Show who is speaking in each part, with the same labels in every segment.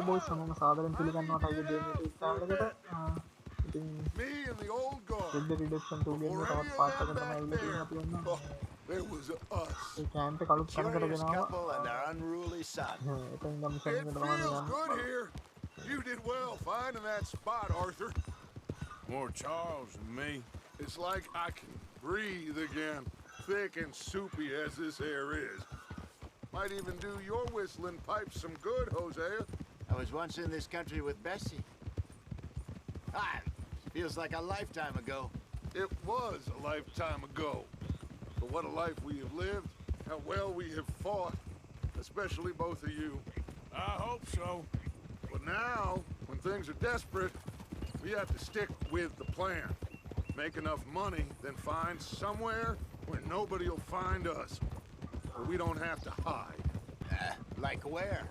Speaker 1: Boys සමම සාදරෙන් පිළිගන්නවා Tiger game YouTube channel එකට. ඉතින්
Speaker 2: Me and the old guard.
Speaker 1: Red Dead Redemption 2 game
Speaker 2: Before
Speaker 1: එක
Speaker 2: any
Speaker 1: තවත්
Speaker 2: of
Speaker 1: part
Speaker 2: them
Speaker 1: එකකට තමයි
Speaker 2: back
Speaker 1: ඇවිල්ලා තියෙන්නේ
Speaker 2: there,
Speaker 1: අපි ඔන්න.
Speaker 2: there was us.
Speaker 1: A camp එක අලුත් තැනකට
Speaker 3: Curious
Speaker 1: ගෙනාවා.
Speaker 3: couple and their unruly son.
Speaker 1: එතෙන් ඉඳන් මිෂන්
Speaker 2: It
Speaker 1: එකට තමයි
Speaker 2: feels
Speaker 1: යන්නේ.
Speaker 2: good here. You did well finding that spot, Arthur.
Speaker 4: More Charles than me.
Speaker 2: It's like I can breathe again, thick and soupy as this air is. Might even do your whistling pipes some good, Hosea.
Speaker 3: I was once in this country with Bessie. Ah, feels like a lifetime ago.
Speaker 2: It was a lifetime ago. But what a life we have lived, how well we have fought, especially both of you.
Speaker 4: I hope so.
Speaker 2: But now, when things are desperate, we have to stick with the plan. Make enough money, then find somewhere where nobody will find us. Where we don't have to hide.
Speaker 3: Like where?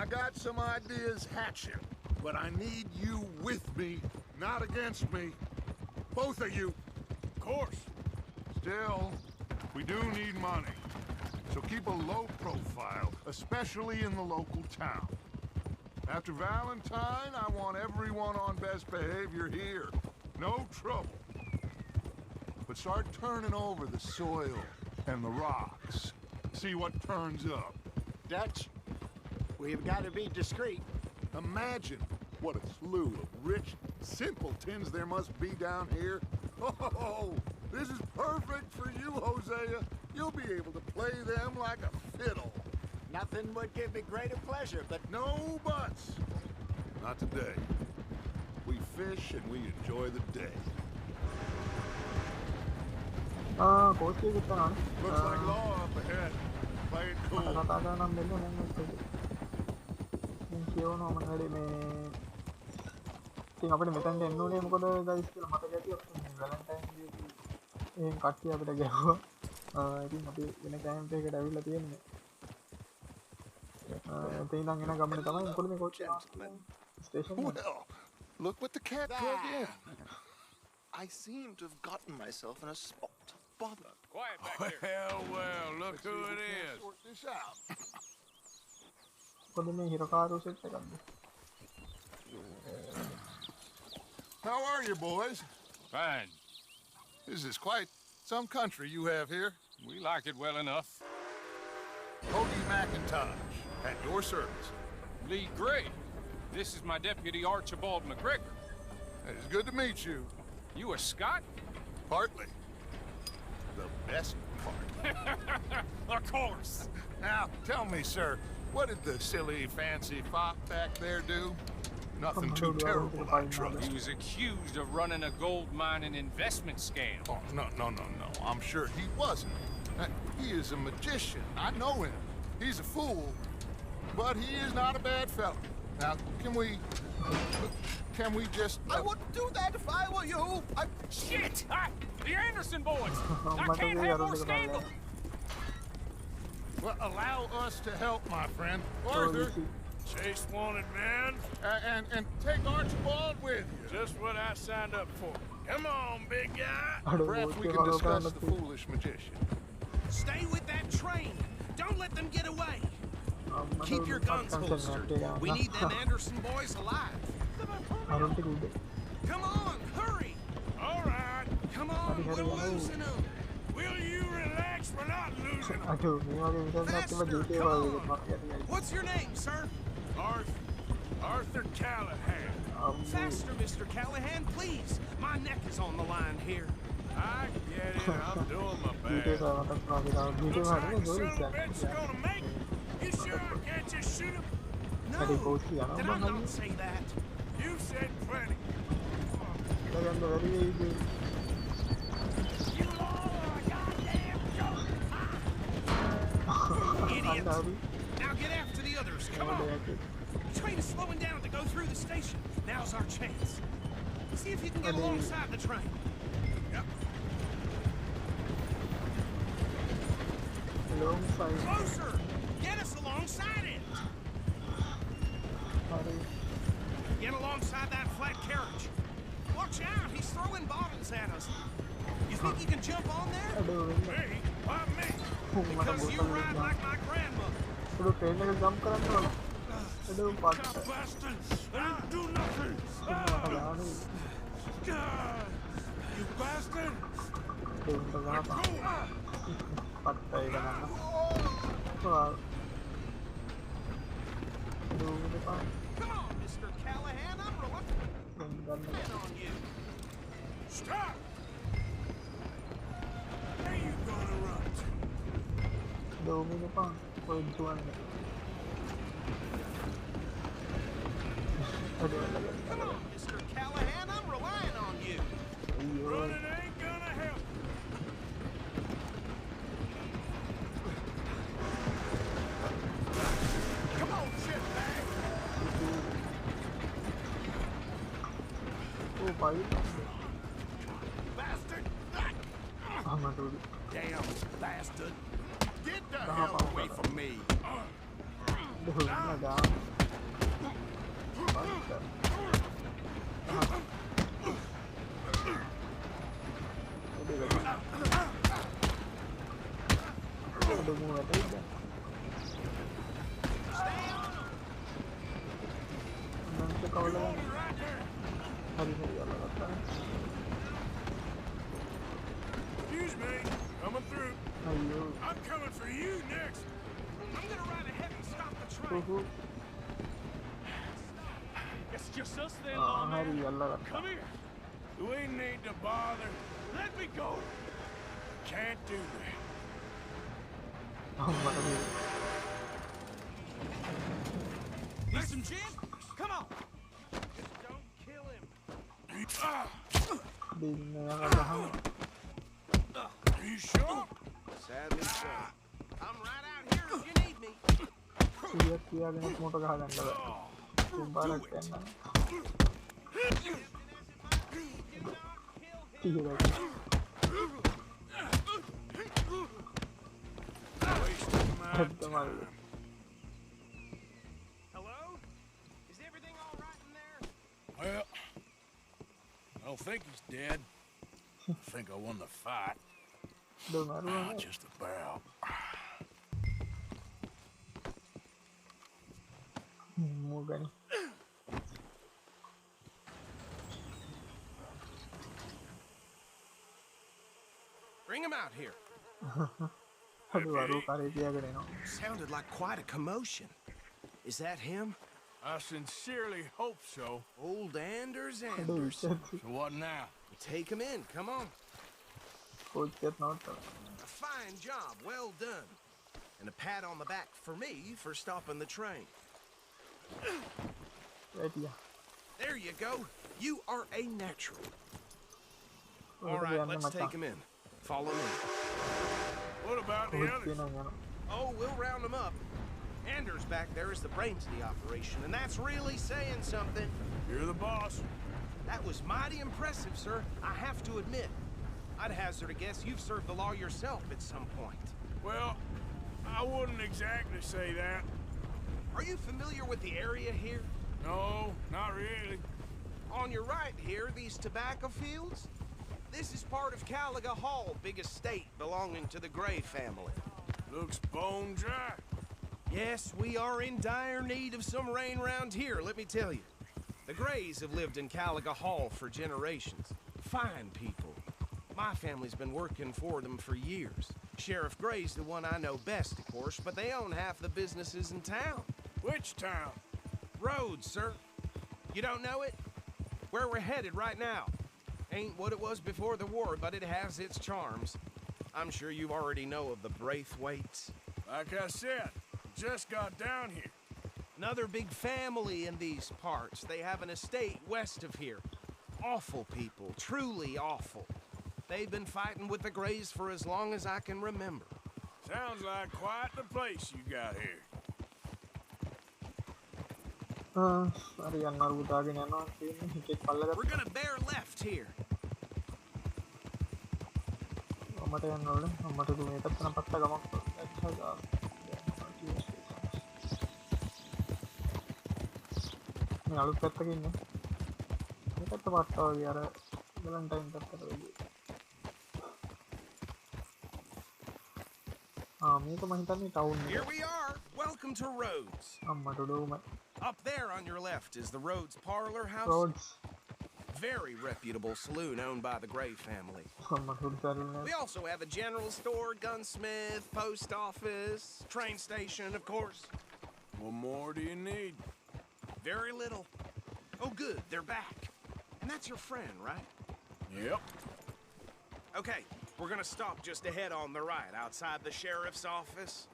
Speaker 2: I got some ideas hatching, but I need you with me, not against me. Both of you.
Speaker 4: Of course.
Speaker 2: Still, we do need money. So keep a low profile, especially in the local town. After Valentine, I want everyone on best behavior here. No trouble. But start turning over the soil and the rocks. See what turns up.
Speaker 3: Dutch, we've got to be discreet.
Speaker 2: Imagine what a slew of rich simpletons there must be down here. Oh, this is perfect for you, Hosea. You'll be able to play them like a fiddle.
Speaker 3: Nothing would give me greater pleasure, but
Speaker 2: No buts. Not today. We fish and we enjoy the day.
Speaker 1: Coach එකෙක් කරනවා.
Speaker 2: Looks like law up ahead. Play it
Speaker 1: මට
Speaker 2: cool.
Speaker 1: කතා කරනම් දෙන්න මම කියවනවා මම වැඩි මේ ඉතින් අපිට මෙතනට එන්න ඕනේ මොකද ගයිස් කියලා මතක ඇති අපිට වැලන්ටයින් ඩේ එහෙන් කට්ටිය අපිට ගැහුවා. ඉතින් අපි වෙන කැම්ප් එකකට ඇවිල්ලා තියෙන්නේ. එතන ඉඳන් එන ගමනේ තමයි මොකද මේ කෝච් ස්ටේෂන් එක.
Speaker 2: Well, look what the cat drug in.
Speaker 5: I seem to have gotten myself in a spot. Bother.
Speaker 4: Quiet back there. Well, look who it is.
Speaker 2: Sort this out.
Speaker 1: මොකද මේ හිරකාරු සෙට් එකක්ද?
Speaker 2: How are you, boys?
Speaker 4: Fine.
Speaker 2: This is quite some country you have here.
Speaker 4: We like it well enough.
Speaker 2: Cody McIntosh, at your service.
Speaker 4: Lee Gray. This is my deputy Archibald McGregor.
Speaker 2: It's good to meet you.
Speaker 4: You a Scot?
Speaker 2: Partly. The best part.
Speaker 4: Of course.
Speaker 2: Now, tell me, sir, what did the silly, fancy fop back there do? Nothing too terrible, I trust.
Speaker 4: He was accused of running a gold mining investment scam.
Speaker 2: Oh, no. I'm sure he wasn't. He is a magician. I know him. He's a fool, but he is not a bad fellow. Now, can we just...
Speaker 5: I wouldn't do that if I were you.
Speaker 4: Shit! The Anderson boys! I can't have more scandal!
Speaker 2: Well, allow us to help, my friend. Arthur,
Speaker 4: Chase wanted, man.
Speaker 2: and take Archibald with you.
Speaker 4: Just what I signed up for. Come on, big guy.
Speaker 2: Perhaps we can discuss the foolish magician.
Speaker 6: Stay with that train. Don't let them get away. Keep your guns holstered. We need them Anderson boys alive. Come on, hurry.
Speaker 4: All right.
Speaker 6: Come on, we're losing them.
Speaker 4: Will you relax? We're not losing them.
Speaker 1: අඩෝ මේ වගේ විදිහට
Speaker 6: Faster,
Speaker 1: GT
Speaker 6: come
Speaker 1: වගේ
Speaker 6: on.
Speaker 1: එකක් මතක ඇති.
Speaker 6: What's your name, sir?
Speaker 4: Arthur Callahan.
Speaker 6: Faster, Mr. Callahan, please. My neck is on the line here.
Speaker 4: I get it. I'm doing my
Speaker 1: GT
Speaker 4: best.
Speaker 1: එක මතක් කරලා GT
Speaker 4: Looks like
Speaker 1: වගේ
Speaker 4: this
Speaker 1: goal
Speaker 4: son of a bitch is
Speaker 1: එකක්.
Speaker 4: gonna make it. You sure I can't just shoot him?
Speaker 1: හරි
Speaker 6: No,
Speaker 1: coach කියනවා
Speaker 6: did I
Speaker 1: මම
Speaker 6: not say that?
Speaker 4: You said plenty.
Speaker 1: ගන්න වැඩි වෙයිද?
Speaker 4: You all are a goddamn joke.
Speaker 6: Idiot.
Speaker 1: හරි.
Speaker 6: Now get after the others. Come on. The train is slowing down to go through the station. Now's our chance. See if you can get alongside the train.
Speaker 4: Yep.
Speaker 1: Alongside.
Speaker 6: Closer! Get us alongside it!
Speaker 1: හරි.
Speaker 6: Get alongside that flat carriage. Watch out, he's throwing bottles at us. You think you can jump on there?
Speaker 1: අඩෝ වෙන්න.
Speaker 4: Me? Why me?
Speaker 6: Because you ride like my grandmother.
Speaker 1: පොඩු train එක jump කරන්න ඕන. අඩෝ පට්ට
Speaker 6: Bastard! I didn't do nothing!
Speaker 1: මට ගානේ
Speaker 6: You bastard!
Speaker 1: දෙන්න ගහපන් පට්ට එක ගන්න දුවන්න
Speaker 6: Come on, Mr. Callahan, I'm relying
Speaker 1: ගන්න
Speaker 6: on you.
Speaker 4: Stop! Where you gonna run to?
Speaker 1: දුවන්න එපා ඔය දුවන්න
Speaker 6: Come on, Mr. Callahan, I'm relying on you.
Speaker 1: අයියෝ
Speaker 4: Running ain't gonna help.
Speaker 6: Come on, shitbag.
Speaker 1: O bye
Speaker 6: Bastard!
Speaker 1: අමතෝදි
Speaker 6: Damn bastard!
Speaker 3: Get the
Speaker 1: Come
Speaker 3: hell
Speaker 1: on,
Speaker 3: away
Speaker 1: brother.
Speaker 3: from me.
Speaker 1: දුවන්න ගාන පට්ට අඩුමු වැටෙයිද මන්ට කවුල හරි හරි අල්ලගත්තා
Speaker 4: Excuse me, coming through.
Speaker 1: අයියෝ
Speaker 4: I'm coming for you next.
Speaker 6: I'm gonna ride ahead and stop the train.
Speaker 1: හුහු
Speaker 4: It's just us then,
Speaker 1: හරි
Speaker 4: lawman.
Speaker 1: අල්ලගත්තා
Speaker 4: Come here. We need to bother. Let me go. Can't do that.
Speaker 1: අම්මට මේ
Speaker 6: Need some gin? Come on. Just don't kill him.
Speaker 4: Ah,
Speaker 1: දෙන්න යන ගහම
Speaker 4: are you sure?
Speaker 3: Sadly so.
Speaker 6: I'm right out here if you need me.
Speaker 1: සියයක් කියාගෙන මොට ගහගන්න බෑ තුම්බාරක් යන්න ටිකක්
Speaker 4: Wasting my
Speaker 1: හද්දමල්
Speaker 6: Hello? Is everything all right in there?
Speaker 4: Well, I don't think he's dead. I think I won the fight.
Speaker 1: දොමරුවනේ
Speaker 4: Just about.
Speaker 1: මූගනි
Speaker 6: Bring him out here.
Speaker 1: අඩු වරු කරේ තියාගෙන එනවා
Speaker 6: Sounded like quite a commotion. Is that him?
Speaker 4: I sincerely hope so.
Speaker 6: Old Anders
Speaker 1: අඩු
Speaker 6: Anderson.
Speaker 1: Vishwath
Speaker 4: So what now?
Speaker 6: Take him in. Come on.
Speaker 1: කෝච්චියත් නවත්තලා
Speaker 6: A fine job. Well done. And a pat on the back for me for stopping the train.
Speaker 1: වැටියා
Speaker 6: There you go. You are a natural. All
Speaker 1: ඔකට
Speaker 6: right,
Speaker 1: යන්න
Speaker 6: let's take
Speaker 1: මචං
Speaker 6: him in. Follow me.
Speaker 4: What about the
Speaker 1: කෝච්චිය
Speaker 4: others?
Speaker 1: නම් යනවා
Speaker 6: Oh, we'll round them up. Anders back there is the brains of the operation, and that's really saying something.
Speaker 4: You're the boss.
Speaker 6: That was mighty impressive, sir. I have to admit. I'd hazard a guess you've served the law yourself at some point.
Speaker 4: Well, I wouldn't exactly say that.
Speaker 6: Are you familiar with the area here?
Speaker 4: No, not really.
Speaker 6: On your right here, these tobacco fields? This is part of Caliga Hall, big estate belonging to the Gray family.
Speaker 4: Looks bone dry.
Speaker 6: Yes, we are in dire need of some rain round here, let me tell you. The Grays have lived in Caliga Hall for generations. Fine people. My family's been working for them for years. Sheriff Gray's the one I know best, of course, but they own half the businesses in town.
Speaker 4: Which town?
Speaker 6: Rhodes, sir. You don't know it? Where we're headed right now. Ain't what it was before the war, but it has its charms. I'm sure you already know of the Braithwaites.
Speaker 4: Like I said, just got down here.
Speaker 6: Another big family in these parts. They have an estate west of here. Awful people, truly awful. They've been fighting with the Grays for as long as I can remember.
Speaker 4: Sounds like quite the place you got here.
Speaker 1: හරි යන්න අරුතාගෙන යනවා කියන්නේ හිතෙක් පල්ලගත්තා
Speaker 6: We're gonna bear left here.
Speaker 1: මට යන්න ඕනේ මට දුන්නේ පැත්තට පත්ත ගමක් ඇච්චා මේ අලුත් පැත්තක ඉන්නේ මේ පැත්ත පත්තා වගේ අර වැලන්ටයින් පැත්තට වගේ මේක මම හිතන්නේ town
Speaker 6: Here we are. Welcome to Rhodes.
Speaker 1: අම්මට ඩෝම
Speaker 6: Up there on your left is the Rhodes Parlor House.
Speaker 1: Roads.
Speaker 6: Very reputable saloon owned by the Gray family.
Speaker 1: Maksud saya
Speaker 6: We also have a general store, gunsmith, post office, train station, of course.
Speaker 4: What more do you need?
Speaker 6: Very little. Oh, good, they're back. And that's your friend, right?
Speaker 4: Yep.
Speaker 6: Okay, we're gonna stop just ahead on the right, outside the sheriff's office.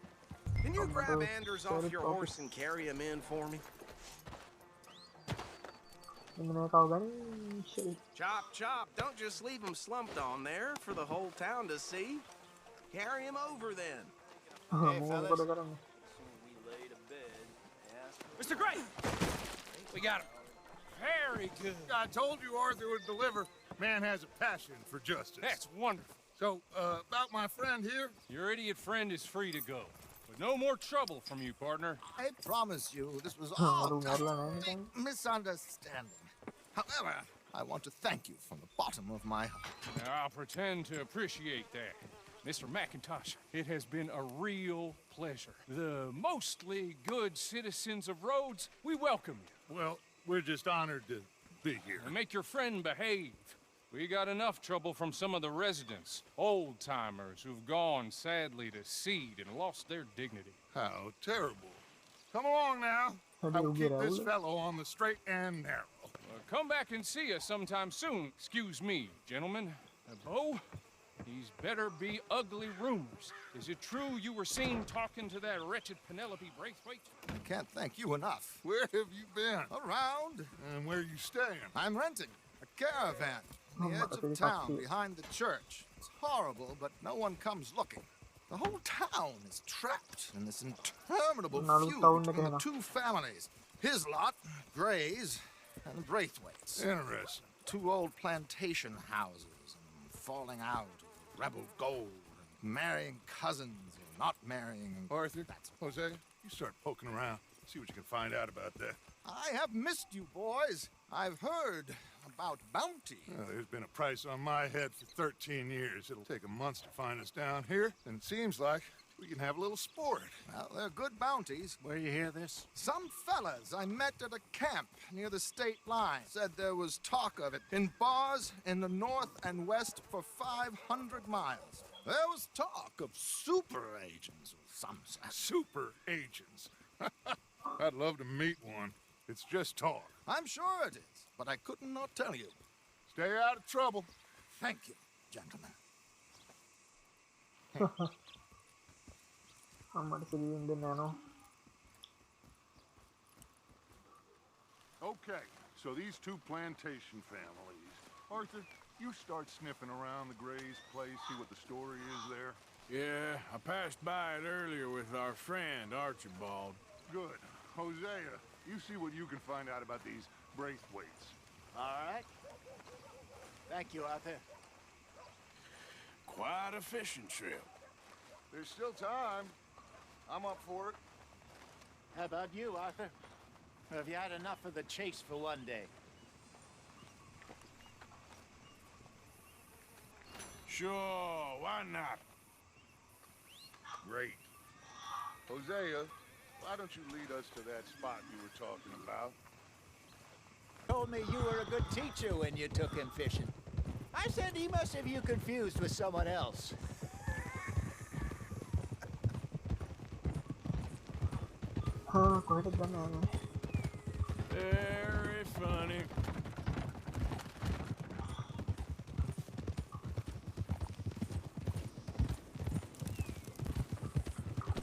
Speaker 6: Can you grab Anders off your horse and carry him in for me?
Speaker 1: Gimana kau gani? Shit.
Speaker 6: Chop, chop. Don't just leave him slumped on there for the whole town to see. Carry him over then.
Speaker 3: Hey,
Speaker 1: Mau
Speaker 3: fellas.
Speaker 1: kau sekarang.
Speaker 6: Mr. Gray! We got him.
Speaker 7: Very good.
Speaker 2: I told you Arthur would deliver. Man has a passion for justice.
Speaker 7: That's wonderful.
Speaker 2: So, about my friend here?
Speaker 7: Your idiot friend is free to go. But no more trouble from you, partner.
Speaker 3: I promise you this was
Speaker 1: Aduh,
Speaker 3: all
Speaker 1: nggak ada
Speaker 3: a
Speaker 1: ini
Speaker 3: big
Speaker 1: kan.
Speaker 3: misunderstanding. However, I want to thank you from the bottom of my heart.
Speaker 7: Now, I'll pretend to appreciate that. Mr. McIntosh, it has been a real pleasure. The mostly good citizens of Rhodes, we welcome you.
Speaker 2: Well, we're just honored to be here.
Speaker 7: And make your friend behave. We got enough trouble from some of the residents, old-timers who've gone, sadly, to seed and lost their dignity.
Speaker 2: How terrible. Come along now. I will keep this fellow on the straight and narrow.
Speaker 7: Come back and see us sometime soon. Excuse me, gentlemen. Bo, these better be ugly rumors. Is it true you were seen talking to that wretched Penelope Braithwaite?
Speaker 3: I can't thank you enough.
Speaker 2: Where have you been?
Speaker 3: Around,
Speaker 2: And where you staying?
Speaker 3: I'm renting a caravan on the edge of town behind the church. It's horrible, but no one comes looking. The whole town is trapped in this interminable feud between the two families. His lot, Gray's, and Braithwaite's.
Speaker 2: Interesting.
Speaker 3: Two old plantation houses and falling out of rebel gold and marrying cousins or not marrying. And
Speaker 2: Arthur, Jose, you start poking around. See what you can find out about that.
Speaker 3: I have missed you, boys. I've heard about bounty.
Speaker 2: Well, there's been a price on my head for 13 years. It'll take a month to find us down here, and it seems like we can have a little sport.
Speaker 3: Well, they're good bounties.
Speaker 4: Where you hear this?
Speaker 3: Some fellas I met at a camp near the state line said there was talk of it in bars in the north and west for 500 miles. There was talk of super agents of some sort.
Speaker 2: Super agents. I'd love to meet one. It's just talk.
Speaker 3: I'm sure it is, but I could not tell you.
Speaker 2: Stay out of trouble.
Speaker 3: Thank you, gentlemen.
Speaker 1: Amat sedih din ano.
Speaker 2: Okay, so these two plantation families. Arthur, you start sniffing around the Gray's place, see what the story is there.
Speaker 4: Yeah, I passed by it earlier with our friend, Archibald.
Speaker 2: Good. Hosea, you see what you can find out about these Braithwaites.
Speaker 3: All right. Thank you, Arthur.
Speaker 4: Quite a fishing trip.
Speaker 2: There's still time. I'm up for it.
Speaker 3: How about you, Arthur? Have you had enough of the chase for one day?
Speaker 4: Sure, why not?
Speaker 2: Great. Hosea, why don't you lead us to that spot you were talking about?
Speaker 8: Told me you were a good teacher when you took him fishing. I said he must have you confused with someone else.
Speaker 1: Kau hidup dan ano.
Speaker 4: Very funny.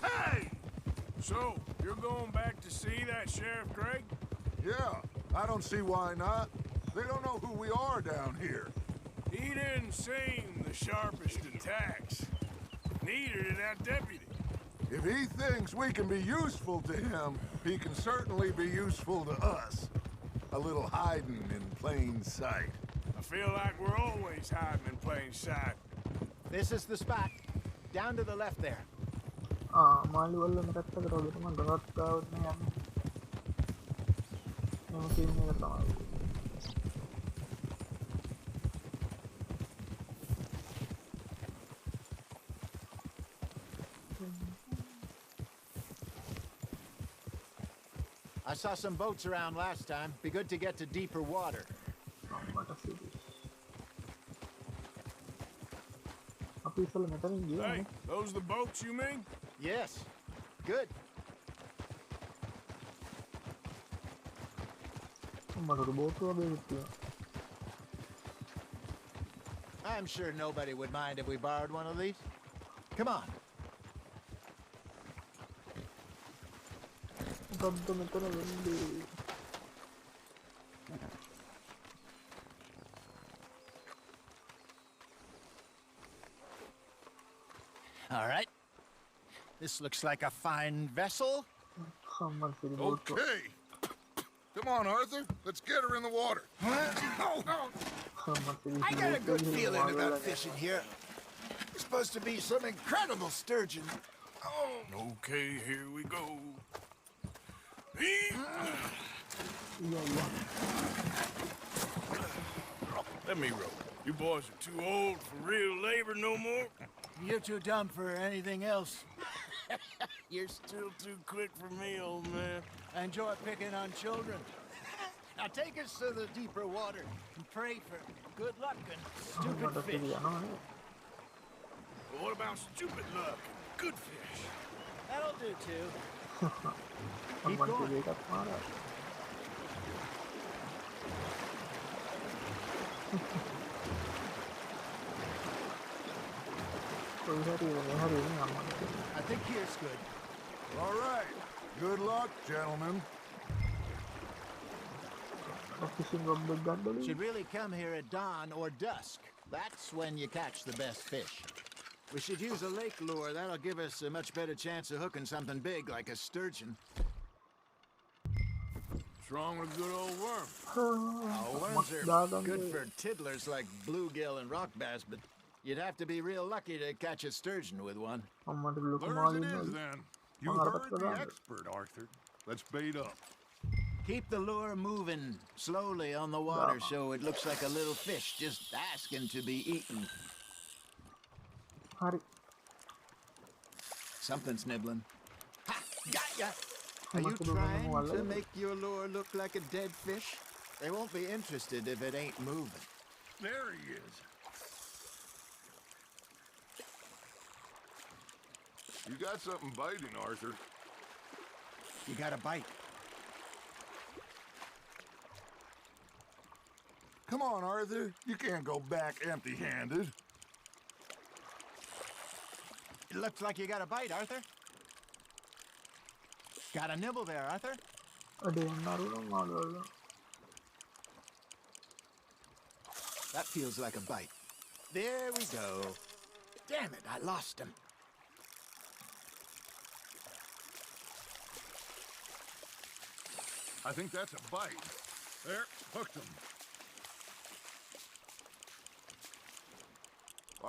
Speaker 2: Hey!
Speaker 4: So, you're going back to see that Sheriff Gregg?
Speaker 2: Yeah, I don't see why not. They don't know who we are down here.
Speaker 4: He didn't seem the sharpest attacks. Neither did that deputy.
Speaker 2: If he thinks we can be useful to him, he can certainly be useful to us. A little hiding in plain sight.
Speaker 4: I feel like we're always hiding in plain sight.
Speaker 8: This is the spot. Down to the left there.
Speaker 1: Malu alu mereka kalau gitu mah gerak kau ni yang sini kata.
Speaker 8: I I saw some boats around last time. Be good to get to deeper water.
Speaker 1: මට සිදු. අපි ඉස්සෙල්ලා මෙතනින් ගියා
Speaker 4: Hey,
Speaker 1: නේ.
Speaker 4: those the boats you mean?
Speaker 8: Yes. Good.
Speaker 1: මට boat වගේ කිව්වා.
Speaker 8: I'm sure nobody would mind if we borrowed one of these. Come on.
Speaker 1: මොකද්ද මෙතන වෙන්නේ?
Speaker 8: All right. This looks like a fine vessel.
Speaker 1: අම්මා සිදු boat.
Speaker 2: Okay. Come on, Arthur. Let's get her in the water.
Speaker 1: අම්මා සිදු.
Speaker 3: I got a good feeling about fishing here. It's supposed to be some incredible sturgeon. Oh,
Speaker 4: Okay, here we go. Let me row. You boys are too old for real labor no more.
Speaker 8: You're too dumb for anything else.
Speaker 4: You're still too quick for me, old man.
Speaker 8: I enjoy picking on children. Now take us to the deeper water and pray for good luck and stupid
Speaker 1: මට
Speaker 8: fish.
Speaker 1: සිදු යනවා නේ.
Speaker 4: But what about stupid luck and good fish?
Speaker 8: That'll do too.
Speaker 1: අම්මා සිදු එකක් මාරයි. කොයි හරි මේ හරි නේ අම්මා සිදු.
Speaker 8: I think here's good.
Speaker 2: All right. Good luck, gentlemen.
Speaker 1: Fishing rod එක ගන්නලු.
Speaker 8: Should really come here at dawn or dusk. That's when you catch the best fish. We should use a lake lure. That'll give us a much better chance of hooking something big like a sturgeon.
Speaker 4: What's wrong with a good old worm?
Speaker 8: Oh, worms are good for tiddlers like bluegill and rock bass, but you'd have to be real lucky to catch a sturgeon with one.
Speaker 1: අම්මට ලොකු
Speaker 2: Lures
Speaker 1: මාළු
Speaker 2: it is,
Speaker 1: ඉන්නවා.
Speaker 2: then. You
Speaker 1: Oh,
Speaker 2: heard
Speaker 1: that's
Speaker 2: the
Speaker 1: right.
Speaker 2: expert, Arthur. Let's bait up.
Speaker 8: Keep the lure moving slowly on the water so it looks like a little fish just asking to be eaten.
Speaker 1: හරි.
Speaker 8: Something's nibbling. Ha! Got ya! Are you
Speaker 1: Must have been
Speaker 8: trying
Speaker 1: one
Speaker 8: to
Speaker 1: of
Speaker 8: make your lure look like a dead fish? They won't be interested if it ain't moving.
Speaker 2: There he is. You got something biting, Arthur.
Speaker 8: You got a bite.
Speaker 2: Come on, Arthur. You can't go back empty-handed.
Speaker 8: It looks like you got a bite, Arthur. Got a nibble there, Arthur.
Speaker 1: අඩේ අන්නරුණා මාළු වල.
Speaker 8: That feels like a bite. There we go. Damn it, I lost him.
Speaker 2: I think that's a bite. There, hooked him.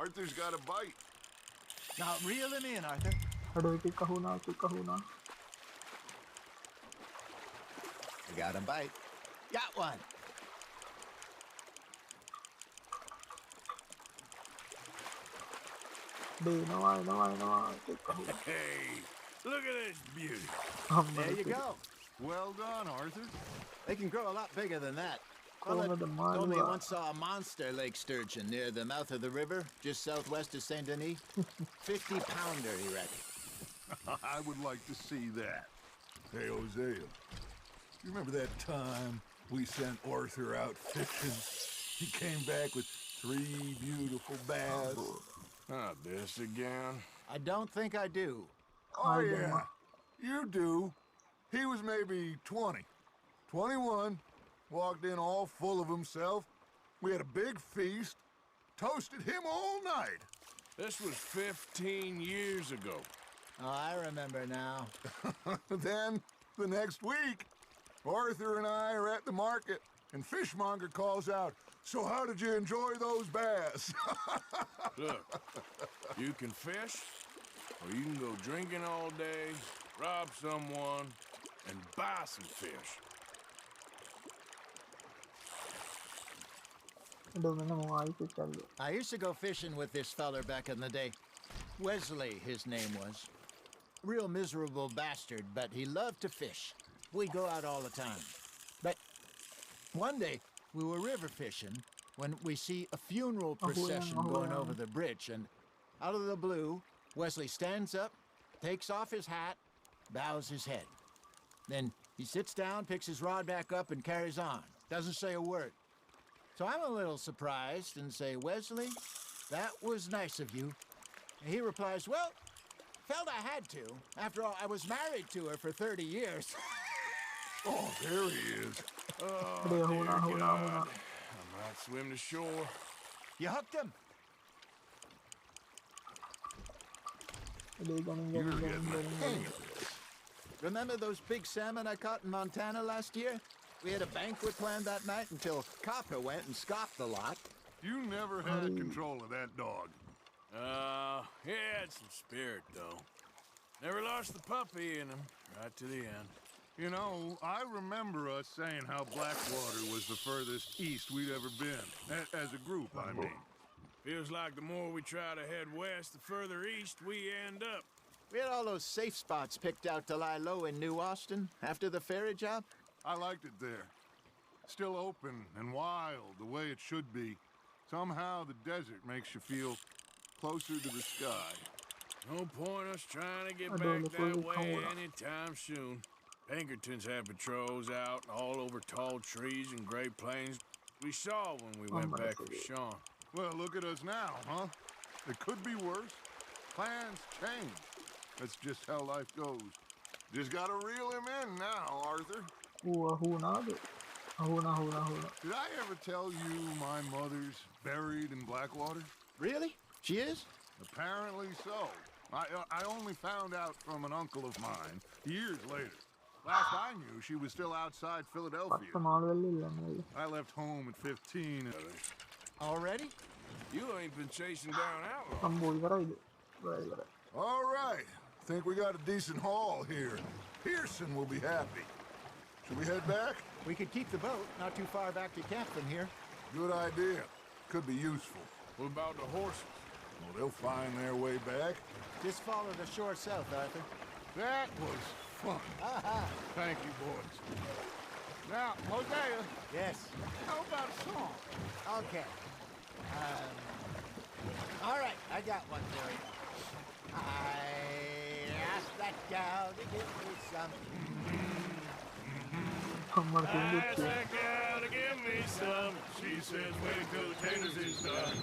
Speaker 2: Arthur's got a bite.
Speaker 8: Now reel him in, Arthur.
Speaker 1: අඩේ එකක් අහුණා එකක් අහුණා.
Speaker 8: You got a bite. Got one.
Speaker 1: Day එනවා එනවා එනවා එකක් අහුණා.
Speaker 4: Hey, look at this beauty.
Speaker 1: අම්මා
Speaker 8: There you
Speaker 1: සිදු.
Speaker 8: go.
Speaker 2: Well done, Arthur.
Speaker 8: They can grow a lot bigger than that.
Speaker 1: කොහොමද
Speaker 8: Told me
Speaker 1: මාළුවා?
Speaker 8: once saw a monster lake sturgeon near the mouth of the river, just southwest of Saint Denis. 50-pounder, he reckoned.
Speaker 2: I would like to see that. Hey, Hosea, you remember that time we sent Arthur out fishing? He came back with 3 beautiful bass.
Speaker 4: Not this again.
Speaker 8: I don't think I do.
Speaker 2: Oh, yeah, you do. He was maybe 20, 21, walked in all full of himself. We had a big feast, toasted him all night.
Speaker 4: This was 15 years ago.
Speaker 8: Oh, I remember now.
Speaker 2: Then, the next week, Arthur and I are at the market, and Fishmonger calls out, "So how did you enjoy those bass?"
Speaker 4: Look, you can fish, or you can go drinking all day, rob someone, and buy some fish.
Speaker 1: අඩේ මෙන්න මොකයි කිව්වලු.
Speaker 8: I used to go fishing with this feller back in the day. Wesley, his name was. Real miserable bastard, but he loved to fish. We go out all the time. But one day, we were river fishing when we see a funeral procession going over the bridge, and out of the blue, Wesley stands up, takes off his hat, bows his head. Then he sits down, picks his rod back up, and carries on. Doesn't say a word. So I'm a little surprised and say, Wesley, that was nice of you. And he replies, well, felt I had to. After all, I was married to her for 30 years.
Speaker 2: Oh, there he is.
Speaker 4: Oh, dear God. I might swim to shore.
Speaker 8: You hooked him?
Speaker 2: You're getting the hang of this.
Speaker 8: Remember those big salmon I caught in Montana last year? We had a banquet planned that night until Copper went and scoffed a lot.
Speaker 2: You never had control of that dog.
Speaker 4: He had some spirit, though. Never lost the puppy in him, right to the end.
Speaker 2: You know, I remember us saying how Blackwater was the furthest east we'd ever been. As a group, I mean.
Speaker 4: Feels like the more we try to head west, the further east we end up.
Speaker 8: We had all those safe spots picked out to lie low in New Austin after the ferry job.
Speaker 2: I liked it there. Still open and wild, the way it should be. Somehow the desert makes you feel closer to the sky.
Speaker 4: No point us trying to get back that way anytime soon. Pinkertons had patrols out all over tall trees and Great Plains. We saw when we went back with Sean.
Speaker 2: Well, look at us now, huh? It could be worse. Plans change. That's just how life goes. Just gotta reel him in now, Arthur. Did I ever tell you my mother's buried in Blackwater?
Speaker 8: Really? She is?
Speaker 2: Apparently so. I only found out from an uncle of mine years later. Last I knew, she was still outside Philadelphia. I left home at 15.
Speaker 8: Already?
Speaker 4: You ain't been chasing down outlaws.
Speaker 2: All right. Think we got a decent haul here. Pearson will be happy. Should we head back?
Speaker 8: We could keep the boat not too far back to camp from here.
Speaker 2: Good idea. Could be useful.
Speaker 4: What about the horses?
Speaker 2: Well, they'll find their way back.
Speaker 8: Just follow the shore south, Arthur.
Speaker 2: That was fun. Thank you, boys. Now, Hosea.
Speaker 8: Yes.
Speaker 2: How about a song?
Speaker 8: Okay. All right, I got one for you. I asked that gal to give me some.
Speaker 4: I asked that gal to give me some. She says, wait till the taters is done.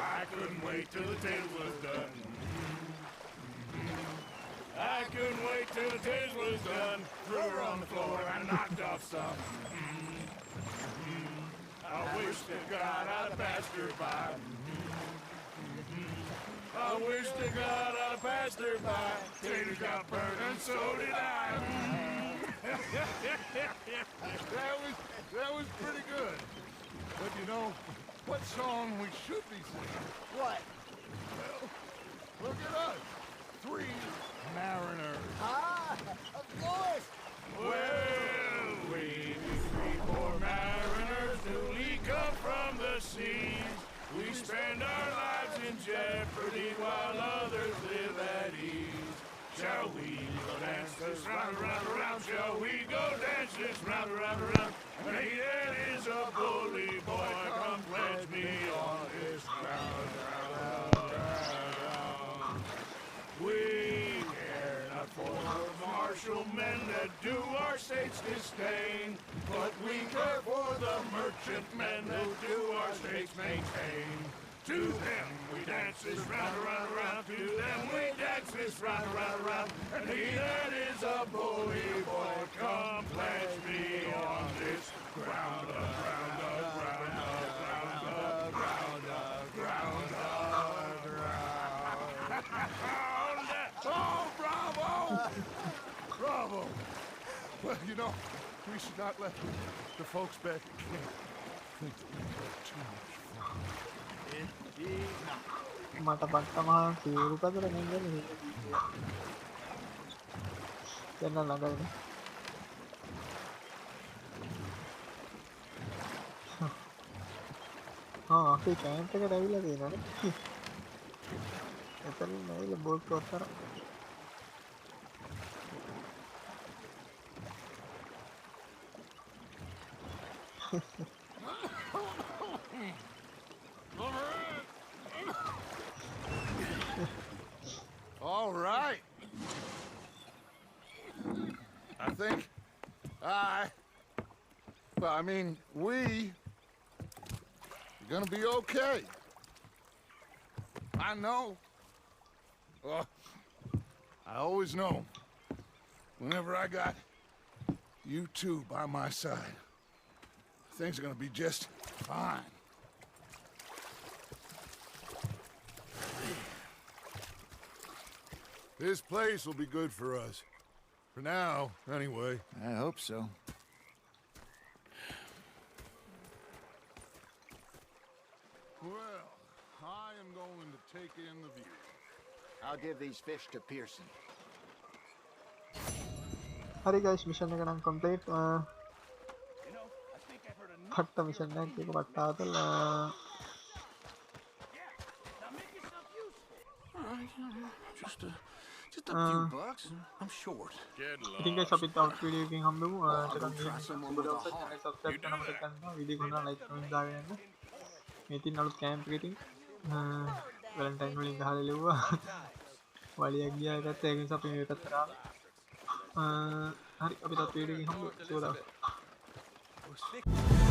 Speaker 4: I couldn't wait till the taters was done. I couldn't wait till the taters was done. Threw her on the floor and knocked off some. I wish to God I'd passed her by. I wish to God I'd passed her by. Taters got burned and so did I.
Speaker 2: That was pretty good. But you know, what song we should be singing?
Speaker 8: What?
Speaker 2: Well, look at us. 3 mariners.
Speaker 8: Ah, of course.
Speaker 4: Well, we 3 poor mariners newly come from the seas. We spend our lives in jeopardy while others live at ease. Shall we go dance this round, around, around? Shall we go dance this round, around, around? And he that is a bully boy, come pledge me on this ground, round, round. We care not for martial men that do our state's disdain, but we care for the merchantmen that do our state's maintain. To them we dance this round, around, around. To them we dance this round, around, around. And he that is a bully boy, come pledge me on this ground, ground, ground, ground, ground, ground, ground. Oh, bravo!
Speaker 2: Bravo! Well, you know, we should not let the folks back at camp think that we've had too much fun.
Speaker 1: මට පත්තමහා සිවුරු පදර නෙගෙන දෙන්න ළඟයිනේ අපේ camp එකට ඇවිල්ලා තියෙනවනේ එතනින් ඇවිල්ලා boat වත්තර
Speaker 2: All right. I think I mean, we are gonna be okay. I know. I always know. Whenever I got you two by my side, things are gonna be just fine. This place will be good for us. For now, anyway.
Speaker 8: I hope so.
Speaker 2: Well, I am going to take in the view.
Speaker 8: I'll give these fish to Pearson.
Speaker 1: හරි guys mission එක නම් complete පට්ට mission එකක් ඒක පට්ටාතල
Speaker 5: Just a few bucks. I'm short.
Speaker 1: ඉතින් guys අපිත් out video එකකින් හම්බෙමු ටිකක් සුබ දවසක් channel subscribe කරන්න මතක කරන්න වීඩියෝ එක හොඳ like comment දාගෙන යන්න මේ තින් අලුත් කැම්ප් එකකින් වැලන්ටයින් වලින් ගහලා ලෙව්වා වලියක් ගියා ඒකත් ඒක නිසා අපි මේ පැත්තට ආවා හරි අපි තත් වීඩියෝ එකකින් හම්බෙමු සුබ දවසක්